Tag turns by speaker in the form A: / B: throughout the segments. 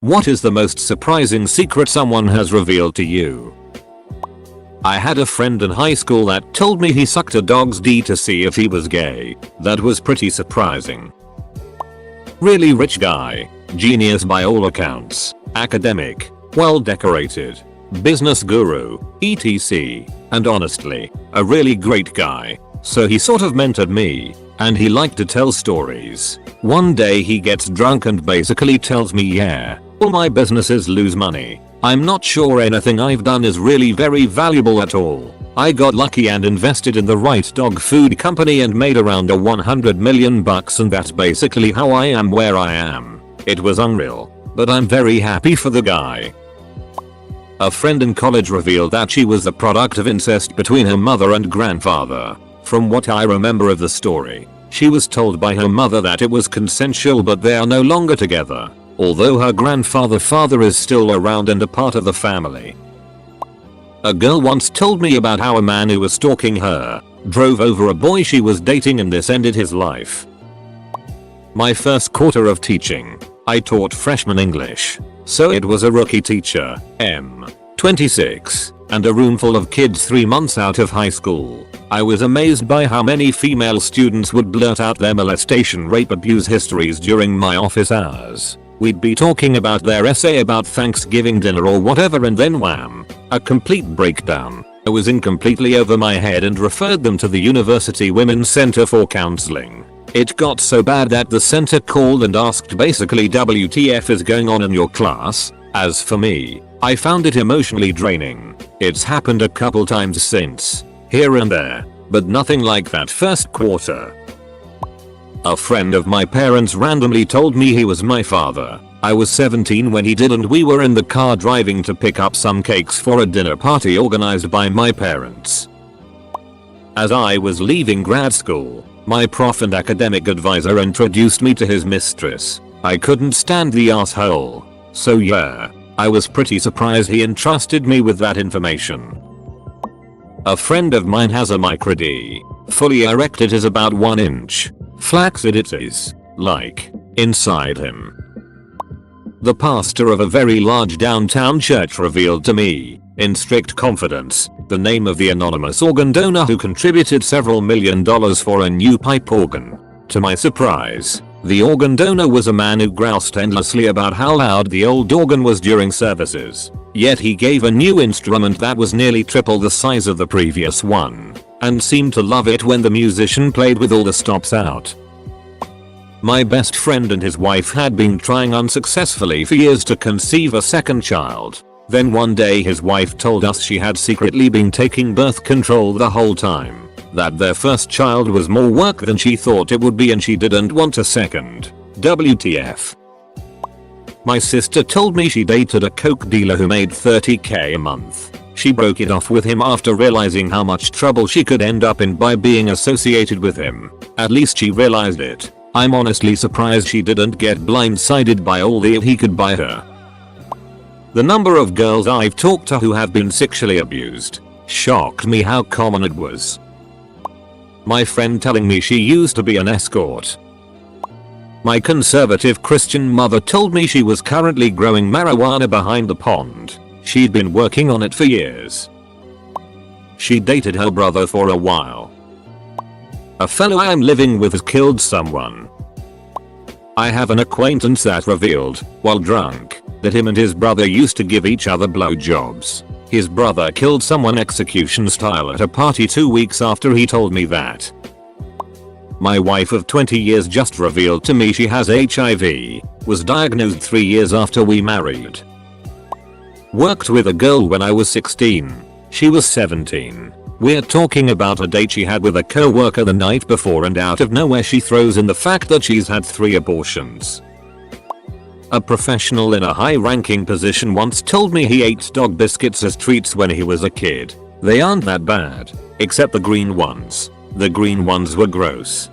A: What is the most surprising secret someone has revealed to you? I had a friend in high school that told me he sucked a dog's D to see if he was gay. That was pretty surprising. Really rich guy, genius by all accounts, academic, well decorated, business guru, etc. And honestly, a really great guy. So he sort of mentored me, and he liked to tell stories. One day he gets drunk and basically tells me, yeah, all my businesses lose money. I'm not sure anything I've done is really very valuable at all. I got lucky and invested in the right dog food company and made around $100 million and that's basically how I am where I am. It was unreal, but I'm very happy for the guy. A friend in college revealed that she was the product of incest between her mother and grandfather. From what I remember of the story, she was told by her mother that it was consensual but they are no longer together, although her father is still around and a part of the family. A girl once told me about how a man who was stalking her drove over a boy she was dating and this ended his life. My first quarter of teaching, I taught freshman English, so it was a rookie teacher, M, 26, and a room full of kids 3 months out of high school. I was amazed by how many female students would blurt out their molestation, rape, abuse histories during my office hours. We'd be talking about their essay about Thanksgiving dinner or whatever and then wham, a complete breakdown. I was in completely over my head and referred them to the University Women's Center for counseling. It got so bad that the center called and asked basically WTF is going on in your class? As for me, I found it emotionally draining. It's happened a couple times since, here and there, but nothing like that first quarter. A friend of my parents randomly told me he was my father. I was 17 when he did and we were in the car driving to pick up some cakes for a dinner party organized by my parents. As I was leaving grad school, my prof and academic advisor introduced me to his mistress. I couldn't stand the asshole. So yeah, I was pretty surprised he entrusted me with that information. A friend of mine has a micro-D. Fully erect it is about 1 inch. Flaccid it is, like, inside him. The pastor of a very large downtown church revealed to me, in strict confidence, the name of the anonymous organ donor who contributed several $1 million for a new pipe organ. To my surprise, the organ donor was a man who groused endlessly about how loud the old organ was during services. Yet he gave a new instrument that was nearly triple the size of the previous one, and seemed to love it when the musician played with all the stops out. My best friend and his wife had been trying unsuccessfully for years to conceive a second child. Then one day his wife told us she had secretly been taking birth control the whole time. That their first child was more work than she thought it would be and she didn't want a second. WTF. My sister told me she dated a coke dealer who made $30k a month. She broke it off with him after realizing how much trouble she could end up in by being associated with him. At least she realized it. I'm honestly surprised she didn't get blindsided by all the he could buy her. The number of girls I've talked to who have been sexually abused shocked me how common it was. My friend telling me she used to be an escort. My conservative Christian mother told me she was currently growing marijuana behind the pond. She'd been working on it for years. She dated her brother for a while. A fellow I'm living with has killed someone. I have an acquaintance that revealed, while drunk, that him and his brother used to give each other blowjobs. His brother killed someone execution style at a party 2 weeks after he told me that. My wife of 20 years just revealed to me she has HIV, was diagnosed 3 years after we married. Worked with a girl when I was 16. She was 17. We're talking about a date she had with a co-worker the night before and out of nowhere she throws in the fact that she's had 3 abortions. A professional in a high-ranking position once told me he ate dog biscuits as treats when he was a kid. They aren't that bad, except the green ones. The green ones were gross.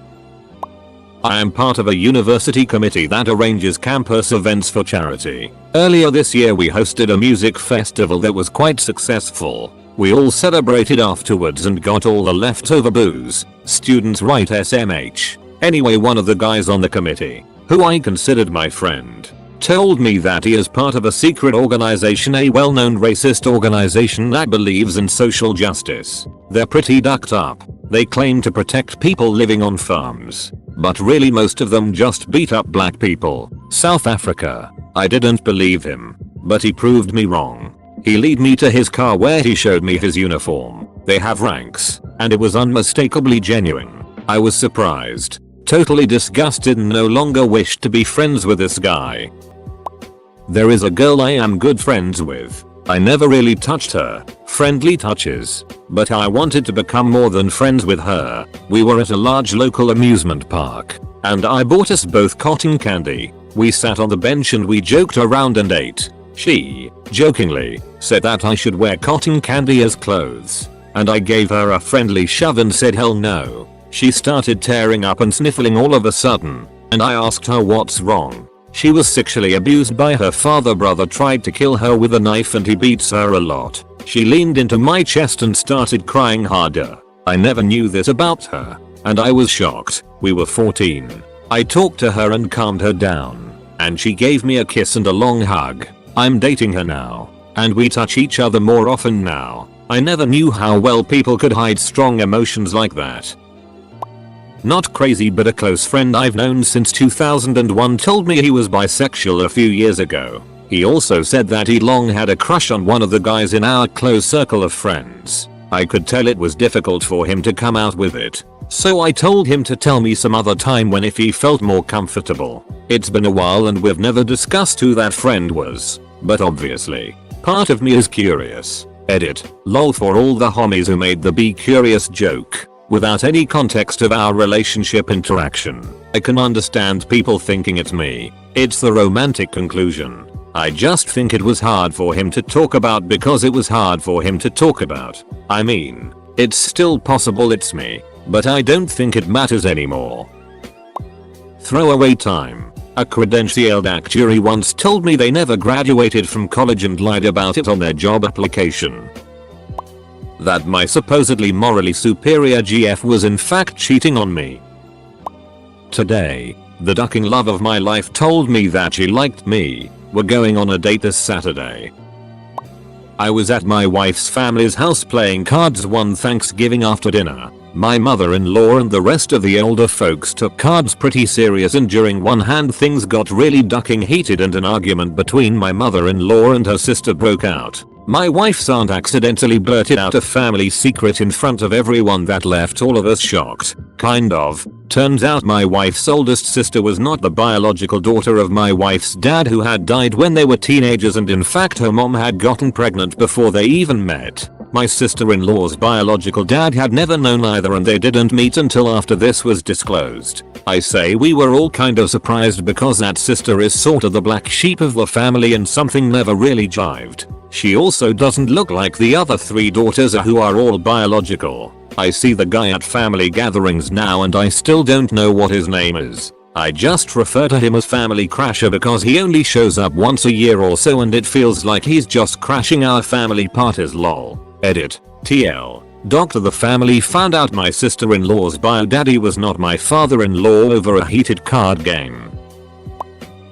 A: I am part of a university committee that arranges campus events for charity. Earlier this year we hosted a music festival that was quite successful. We all celebrated afterwards and got all the leftover booze. Students write SMH. Anyway, one of the guys on the committee, who I considered my friend, told me that he is part of a secret organization, a well-known racist organization that believes in social justice. They're pretty ducked up. They claim to protect people living on farms, but really most of them just beat up black people. South Africa. I didn't believe him, but he proved me wrong. He led me to his car where he showed me his uniform. They have ranks, and it was unmistakably genuine. I was surprised, totally disgusted, and no longer wished to be friends with this guy. There is a girl I am good friends with. I never really touched her, friendly touches, but I wanted to become more than friends with her. We were at a large local amusement park, and I bought us both cotton candy. We sat on the bench and we joked around and ate. She, jokingly, said that I should wear cotton candy as clothes, and I gave her a friendly shove and said hell no. She started tearing up and sniffling all of a sudden, and I asked her what's wrong. She was sexually abused by her father. Brother tried to kill her with a knife and he beats her a lot. She leaned into my chest and started crying harder. I never knew this about her, and I was shocked. We were 14. I talked to her and calmed her down, and she gave me a kiss and a long hug. I'm dating her now, and we touch each other more often now. I never knew how well people could hide strong emotions like that. Not crazy, but a close friend I've known since 2001 told me he was bisexual a few years ago. He also said that he long had a crush on one of the guys in our close circle of friends. I could tell it was difficult for him to come out with it, so I told him to tell me some other time when if he felt more comfortable. It's been a while and we've never discussed who that friend was, but obviously, part of me is curious. Edit, lol for all the homies who made the be curious joke. Without any context of our relationship interaction, I can understand people thinking it's me. It's the romantic conclusion. I just think it was hard for him to talk about because it was hard for him to talk about. I mean, it's still possible it's me, but I don't think it matters anymore. Throwaway time. A credentialed actuary once told me they never graduated from college and lied about it on their job application. That my supposedly morally superior GF was in fact cheating on me. Today, the ducking love of my life told me that she liked me. We're going on a date this Saturday. I was at my wife's family's house playing cards one Thanksgiving after dinner. My mother-in-law and the rest of the older folks took cards pretty serious, and during one hand things got really ducking heated and an argument between my mother-in-law and her sister broke out. My wife's aunt accidentally blurted out a family secret in front of everyone that left all of us shocked. Kind of. Turns out my wife's oldest sister was not the biological daughter of my wife's dad, who had died when they were teenagers, and in fact her mom had gotten pregnant before they even met. My sister-in-law's biological dad had never known either, and they didn't meet until after this was disclosed. I say we were all kind of surprised because that sister is sort of the black sheep of the family and something never really jived. She also doesn't look like the other 3 daughters who are all biological. I see the guy at family gatherings now and I still don't know what his name is. I just refer to him as Family Crasher because he only shows up once a year or so and it feels like he's just crashing our family parties lol. Edit. TL. Doctor, the family found out my sister-in-law's bio daddy was not my father-in-law over a heated card game.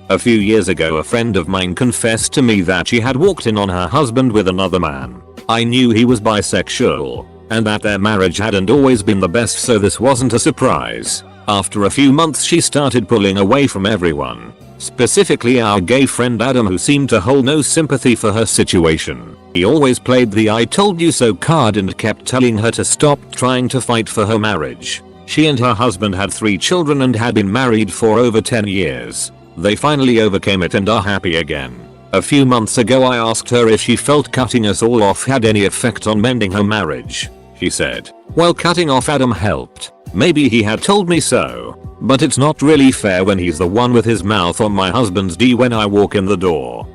A: A few years ago a friend of mine confessed to me that she had walked in on her husband with another man. I knew he was bisexual, and that their marriage hadn't always been the best, so this wasn't a surprise. After a few months she started pulling away from everyone, specifically our gay friend Adam, who seemed to hold no sympathy for her situation. He always played the I told you so card and kept telling her to stop trying to fight for her marriage. She and her husband had 3 children and had been married for over 10 years. They finally overcame it and are happy again. A few months ago I asked her if she felt cutting us all off had any effect on mending her marriage. She said, well, cutting off Adam helped. Maybe he had told me so, but it's not really fair when he's the one with his mouth on my husband's D when I walk in the door.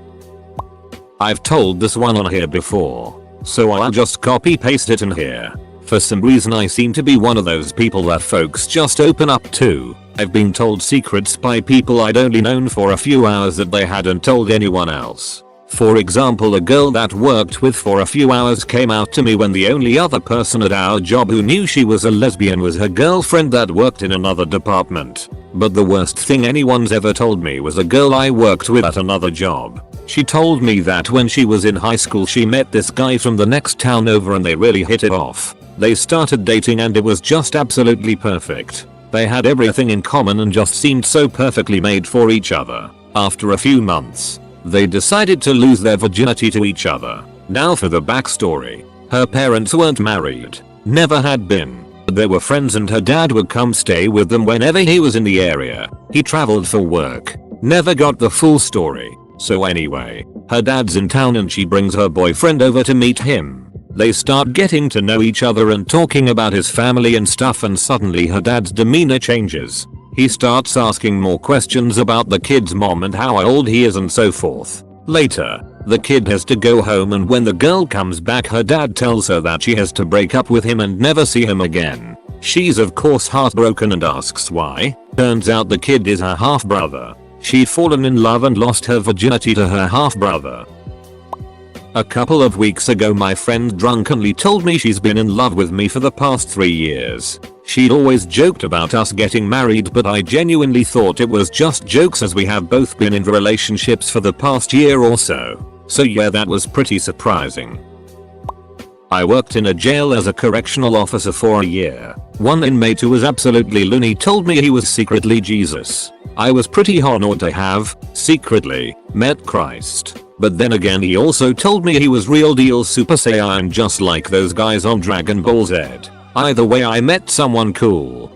A: I've told this one on here before, so I'll just copy paste it in here. For some reason I seem to be one of those people that folks just open up to. I've been told secrets by people I'd only known for a few hours that they hadn't told anyone else. For example, a girl that worked with for a few hours came out to me when the only other person at our job who knew she was a lesbian was her girlfriend that worked in another department. But the worst thing anyone's ever told me was a girl I worked with at another job. She told me that when she was in high school she met this guy from the next town over and they really hit it off. They started dating and it was just absolutely perfect. They had everything in common and just seemed so perfectly made for each other. After a few months, they decided to lose their virginity to each other. Now for the backstory. Her parents weren't married. Never had been. They were friends and her dad would come stay with them whenever he was in the area. He traveled for work. Never got the full story. So anyway, her dad's in town and she brings her boyfriend over to meet him. They start getting to know each other and talking about his family and stuff, and suddenly her dad's demeanor changes. He starts asking more questions about the kid's mom and how old he is and so forth. Later, the kid has to go home and when the girl comes back her dad tells her that she has to break up with him and never see him again. She's of course heartbroken and asks why. Turns out the kid is her half brother. She'd fallen in love and lost her virginity to her half brother. A couple of weeks ago my friend drunkenly told me she's been in love with me for the past 3 years. She'd always joked about us getting married, but I genuinely thought it was just jokes as we have both been in relationships for the past year or so. So yeah, that was pretty surprising. I worked in a jail as a correctional officer for a year. One inmate who was absolutely loony told me he was secretly Jesus. I was pretty honored to have, secretly, met Christ. But then again he also told me he was real deal Super Saiyan just like those guys on Dragon Ball Z. Either way I met someone cool.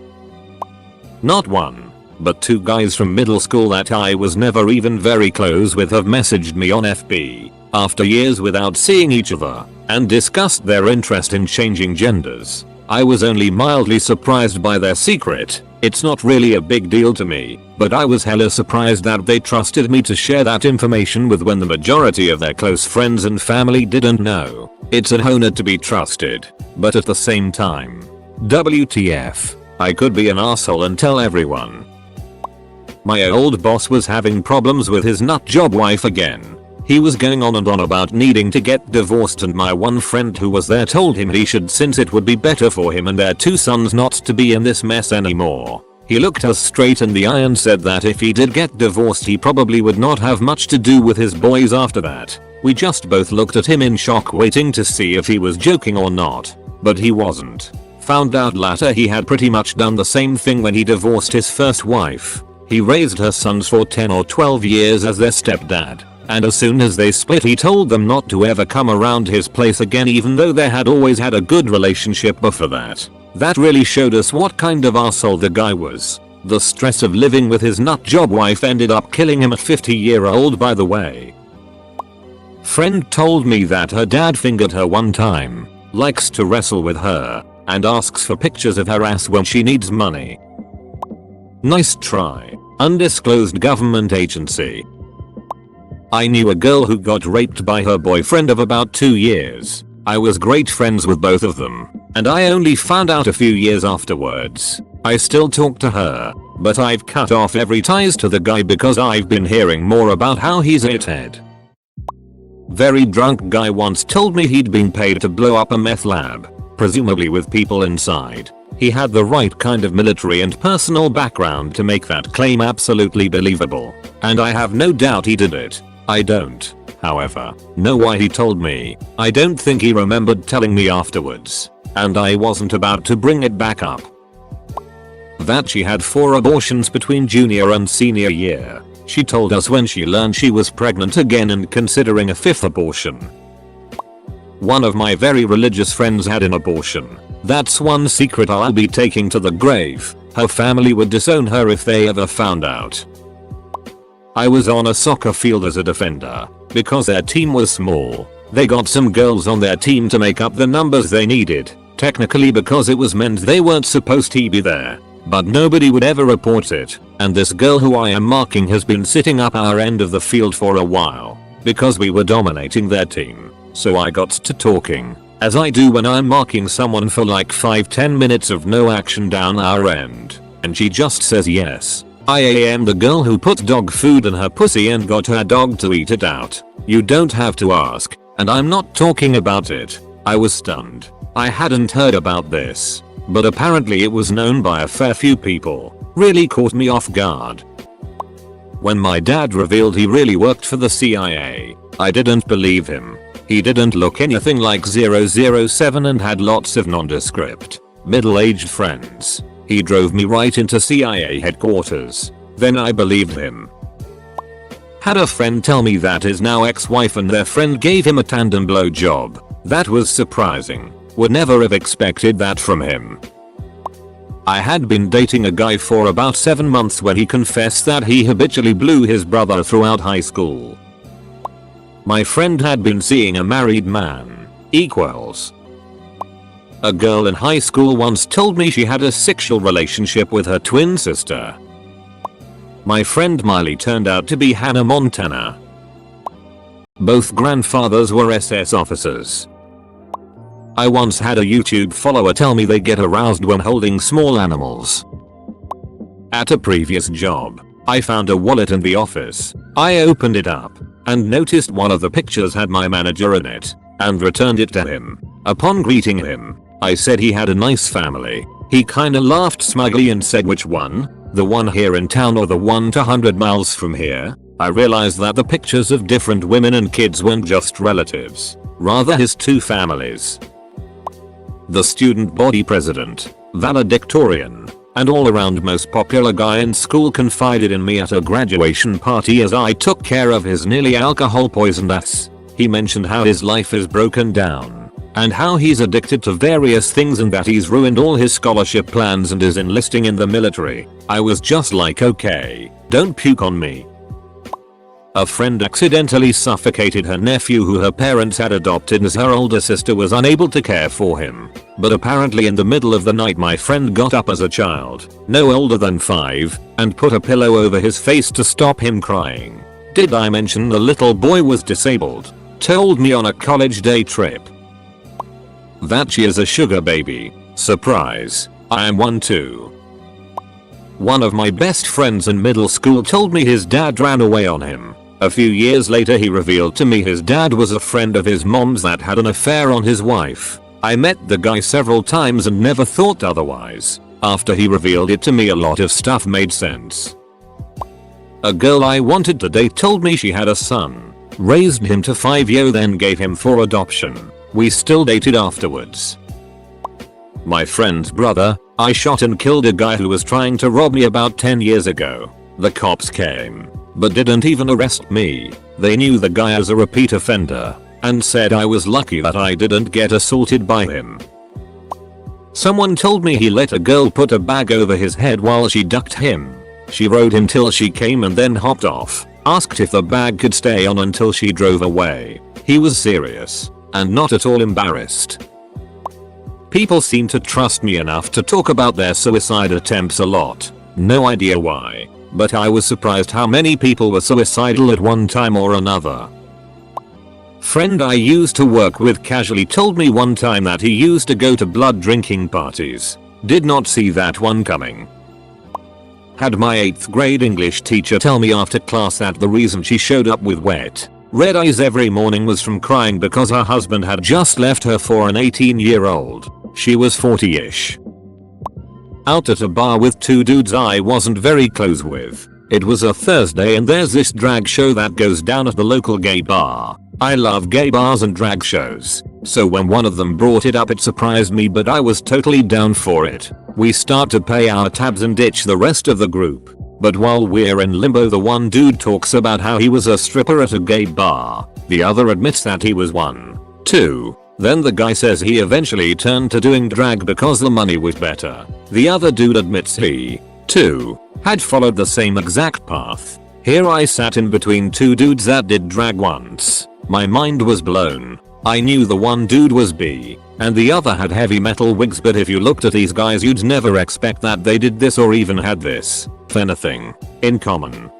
A: Not one, but 2 guys from middle school that I was never even very close with have messaged me on FB after years without seeing each other and discussed their interest in changing genders. I was only mildly surprised by their secret. It's not really a big deal to me, but I was hella surprised that they trusted me to share that information with when the majority of their close friends and family didn't know. It's an honor to be trusted, but at the same time, WTF, I could be an asshole and tell everyone. My old boss was having problems with his nutjob wife again. He was going on and on about needing to get divorced and my one friend who was there told him he should since it would be better for him and their 2 sons not to be in this mess anymore. He looked us straight in the eye and said that if he did get divorced he probably would not have much to do with his boys after that. We just both looked at him in shock waiting to see if he was joking or not. But he wasn't. Found out later he had pretty much done the same thing when he divorced his first wife. He raised her sons for 10 or 12 years as their stepdad. And as soon as they split he told them not to ever come around his place again even though they had always had a good relationship before that. That really showed us what kind of asshole the guy was. The stress of living with his nutjob wife ended up killing him at 50-year-old by the way. Friend told me that her dad fingered her one time, likes to wrestle with her, and asks for pictures of her ass when she needs money. Nice try. Undisclosed government agency. I knew a girl who got raped by her boyfriend of about 2 years. I was great friends with both of them, and I only found out a few years afterwards. I still talk to her, but I've cut off every ties to the guy because I've been hearing more about how he's a shithead. Very drunk guy once told me he'd been paid to blow up a meth lab, presumably with people inside. He had the right kind of military and personal background to make that claim absolutely believable, and I have no doubt he did it. I don't, however, know why he told me. I don't think he remembered telling me afterwards, and I wasn't about to bring it back up. That she had 4 abortions between junior and senior year. She told us when she learned she was pregnant again and considering a 5th abortion. One of my very religious friends had an abortion. That's one secret I'll be taking to the grave. Her family would disown her if they ever found out. I was on a soccer field as a defender. Because their team was small, they got some girls on their team to make up the numbers they needed. Technically because it was meant they weren't supposed to be there. But nobody would ever report it, and this girl who I am marking has been sitting up our end of the field for a while. Because we were dominating their team. So I got to talking, as I do when I'm marking someone for like 5-10 minutes of no action down our end. And she just says yes. I am the girl who put dog food in her pussy and got her dog to eat it out. You don't have to ask, and I'm not talking about it. I was stunned. I hadn't heard about this, but apparently it was known by a fair few people. Really caught me off guard. When my dad revealed he really worked for the CIA, I didn't believe him. He didn't look anything like 007 and had lots of nondescript, middle-aged friends. He drove me right into CIA headquarters. Then I believed him. Had a friend tell me that his now ex-wife and their friend gave him a tandem blow job. That was surprising. Would never have expected that from him. I had been dating a guy for about 7 months when he confessed that he habitually blew his brother throughout high school. My friend had been seeing a married man. Equals. A girl in high school once told me she had a sexual relationship with her twin sister. My friend Miley turned out to be Hannah Montana. Both grandfathers were SS officers. I once had a YouTube follower tell me they get aroused when holding small animals. At a previous job, I found a wallet in the office. I opened it up and noticed one of the pictures had my manager in it and returned it to him. Upon greeting him, I said he had a nice family. He kinda laughed smugly and said, which one? The one here in town or the one 200 miles from here? I realized that the pictures of different women and kids weren't just relatives, rather his two families. The student body president, valedictorian, and all around most popular guy in school confided in me at a graduation party as I took care of his nearly alcohol poisoned ass. He mentioned how his life is broken down and how he's addicted to various things and that he's ruined all his scholarship plans and is enlisting in the military. I was just like, okay, don't puke on me. A friend accidentally suffocated her nephew who her parents had adopted as her older sister was unable to care for him. But apparently in the middle of the night my friend got up as a child, no older than 5, and put a pillow over his face to stop him crying. Did I mention the little boy was disabled? Told me on a college day trip that she is a sugar baby. Surprise, I am one too. One of my best friends in middle school told me his dad ran away on him. A few years later he revealed to me his dad was a friend of his mom's that had an affair on his wife. I met the guy several times and never thought otherwise. After he revealed it to me a lot of stuff made sense. A girl I wanted to date told me she had a son, raised him to 5 then gave him for adoption. We still dated afterwards. My friend's brother, I shot and killed a guy who was trying to rob me about 10 years ago. The cops came, but didn't even arrest me. They knew the guy as a repeat offender and said I was lucky that I didn't get assaulted by him. Someone told me he let a girl put a bag over his head while she ducked him. She rode him till she came and then hopped off, asked if the bag could stay on until she drove away. He was serious and not at all embarrassed. People seem to trust me enough to talk about their suicide attempts a lot. No idea why, but I was surprised how many people were suicidal at one time or another. Friend I used to work with casually told me one time that he used to go to blood drinking parties. Did not see that one coming. Had my 8th grade English teacher tell me after class that the reason she showed up with wet, red eyes every morning was from crying because her husband had just left her for an 18-year-old. She was 40ish. Out at a bar with 2 dudes I wasn't very close with. It was a Thursday and there's this drag show that goes down at the local gay bar. I love gay bars and drag shows, so when one of them brought it up it surprised me, but I was totally down for it. We start to pay our tabs and ditch the rest of the group. But while we're in limbo the one dude talks about how he was a stripper at a gay bar. The other admits that he was one, too. Then the guy says he eventually turned to doing drag because the money was better. The other dude admits he, too, had followed the same exact path. Here I sat in between 2 dudes that did drag once. My mind was blown. I knew the one dude was bi, and the other had heavy metal wigs, but if you looked at these guys you'd never expect that they did this or even had this anything in common.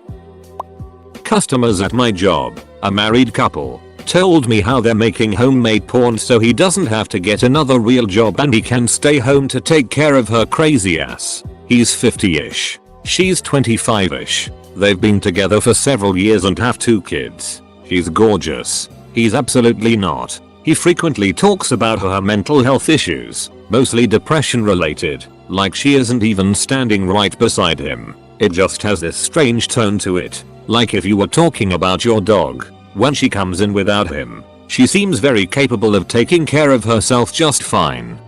A: Customers at my job, a married couple, told me how they're making homemade porn so he doesn't have to get another real job and he can stay home to take care of her crazy ass. He's 50ish. She's 25ish. They've been together for several years and have 2 kids. She's gorgeous. He's absolutely not. He frequently talks about her mental health issues, mostly depression related, like she isn't even standing right beside him. It just has this strange tone to it, like if you were talking about your dog. When she comes in without him, she seems very capable of taking care of herself just fine.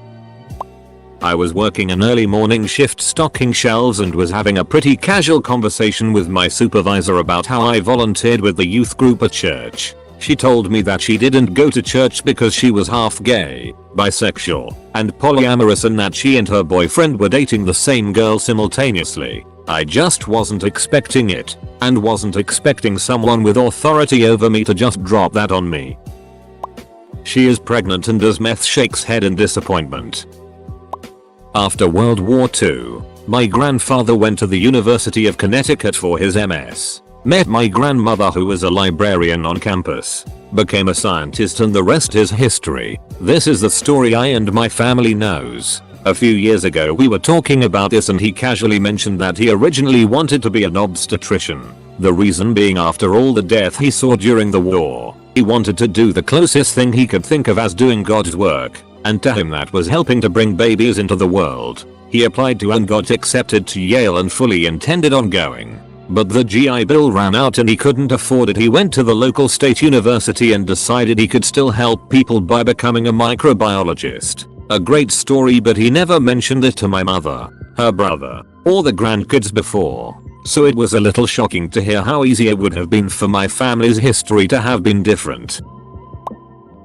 A: I was working an early morning shift stocking shelves and was having a pretty casual conversation with my supervisor about how I volunteered with the youth group at church. She told me that she didn't go to church because she was half gay, bisexual, and polyamorous, and that she and her boyfriend were dating the same girl simultaneously. I just wasn't expecting it, and wasn't expecting someone with authority over me to just drop that on me. She is pregnant and does meth. Shakes head in disappointment. After World War II, my grandfather went to the University of Connecticut for his MS. Met my grandmother, who was a librarian on campus. Became a scientist, and the rest is history. This is the story I and my family knows. A few years ago we were talking about this and he casually mentioned that he originally wanted to be an obstetrician. The reason being, after all the death he saw during the war, he wanted to do the closest thing he could think of as doing God's work. And to him that was helping to bring babies into the world. He applied to and got accepted to Yale and fully intended on going. But the GI Bill ran out and he couldn't afford it. He went to the local state university and decided he could still help people by becoming a microbiologist. A great story, but he never mentioned it to my mother, her brother, or the grandkids before. So it was a little shocking to hear how easy it would have been for my family's history to have been different.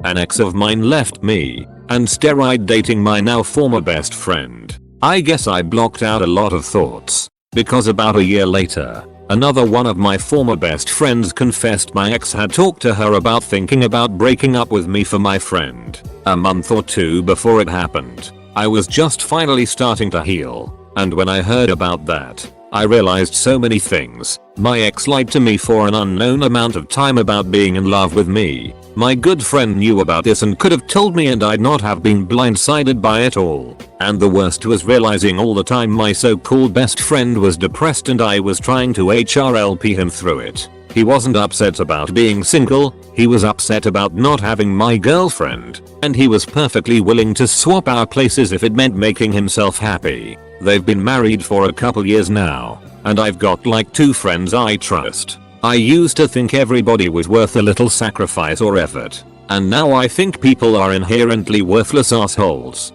A: An ex of mine left me and started dating my now former best friend. I guess I blocked out a lot of thoughts, because about a year later, another one of my former best friends confessed my ex had talked to her about thinking about breaking up with me for my friend. A month or 2 before it happened, I was just finally starting to heal, and when I heard about that, I realized so many things. My ex lied to me for an unknown amount of time about being in love with me. My good friend knew about this and could have told me, and I'd not have been blindsided by it all. And the worst was realizing all the time my so-called best friend was depressed and I was trying to HRLP him through it. He wasn't upset about being single, he was upset about not having my girlfriend, and he was perfectly willing to swap our places if it meant making himself happy. They've been married for a couple years now, and I've got like 2 friends I trust. I used to think everybody was worth a little sacrifice or effort, and now I think people are inherently worthless assholes.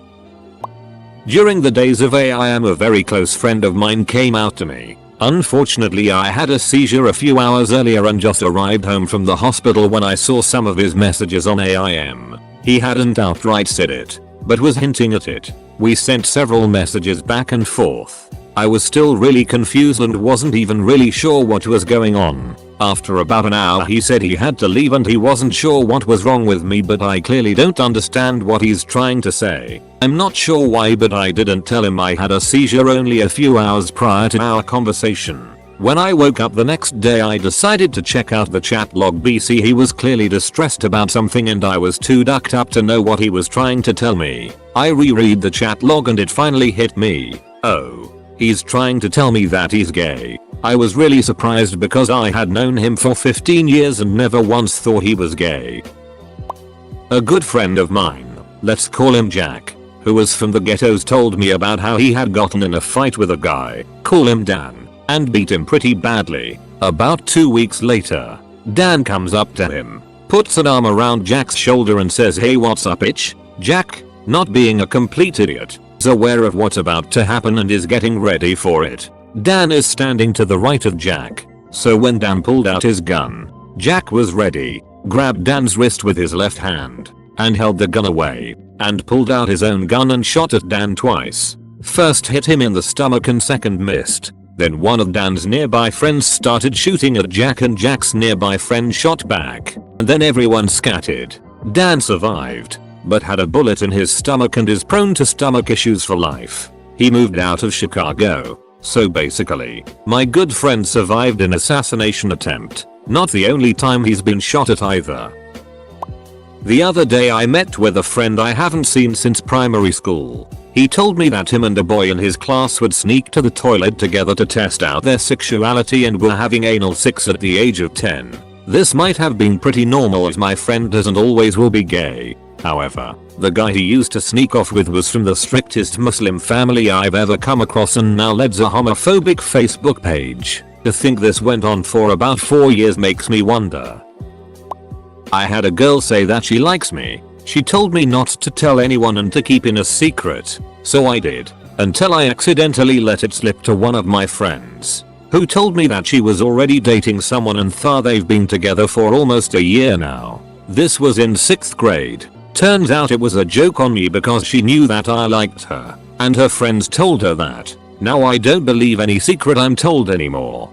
A: During the days of AIM, a very close friend of mine came out to me. Unfortunately, I had a seizure a few hours earlier and just arrived home from the hospital when I saw some of his messages on AIM. He hadn't outright said it, but was hinting at it. We sent several messages back and forth. I was still really confused and wasn't even really sure what was going on. After about an hour he said he had to leave and he wasn't sure what was wrong with me, but I clearly don't understand what he's trying to say. I'm not sure why, but I didn't tell him I had a seizure only a few hours prior to our conversation. When I woke up the next day I decided to check out the chat log. BC, he was clearly distressed about something and I was too ducked up to know what he was trying to tell me. I reread the chat log and it finally hit me. Oh. He's trying to tell me that he's gay. I was really surprised because I had known him for 15 years and never once thought he was gay. A good friend of mine, let's call him Jack, who was from the ghettos, told me about how he had gotten in a fight with a guy, call him Dan, and beat him pretty badly. About 2 weeks later, Dan comes up to him, puts an arm around Jack's shoulder and says, "Hey, what's up, bitch?" Jack, not being a complete idiot, is aware of what's about to happen and is getting ready for it. Dan is standing to the right of Jack, so when Dan pulled out his gun, Jack was ready, grabbed Dan's wrist with his left hand, and held the gun away, and pulled out his own gun and shot at Dan twice. First hit him in the stomach and second missed. Then one of Dan's nearby friends started shooting at Jack and Jack's nearby friend shot back, and then everyone scattered. Dan survived, but had a bullet in his stomach and is prone to stomach issues for life. He moved out of Chicago. So basically, my good friend survived an assassination attempt. Not the only time he's been shot at either. The other day I met with a friend I haven't seen since primary school. He told me that him and a boy in his class would sneak to the toilet together to test out their sexuality and were having anal sex at the age of 10. This might have been pretty normal as my friend doesn't always will be gay. However, the guy he used to sneak off with was from the strictest Muslim family I've ever come across and now leads a homophobic Facebook page. To think this went on for about 4 years makes me wonder. I had a girl say that she likes me. She told me not to tell anyone and to keep it a secret, so I did, until I accidentally let it slip to one of my friends, who told me that she was already dating someone and thought they've been together for almost a year now. This was in 6th grade. Turns out it was a joke on me because she knew that I liked her, and her friends told her that. Now I don't believe any secret I'm told anymore.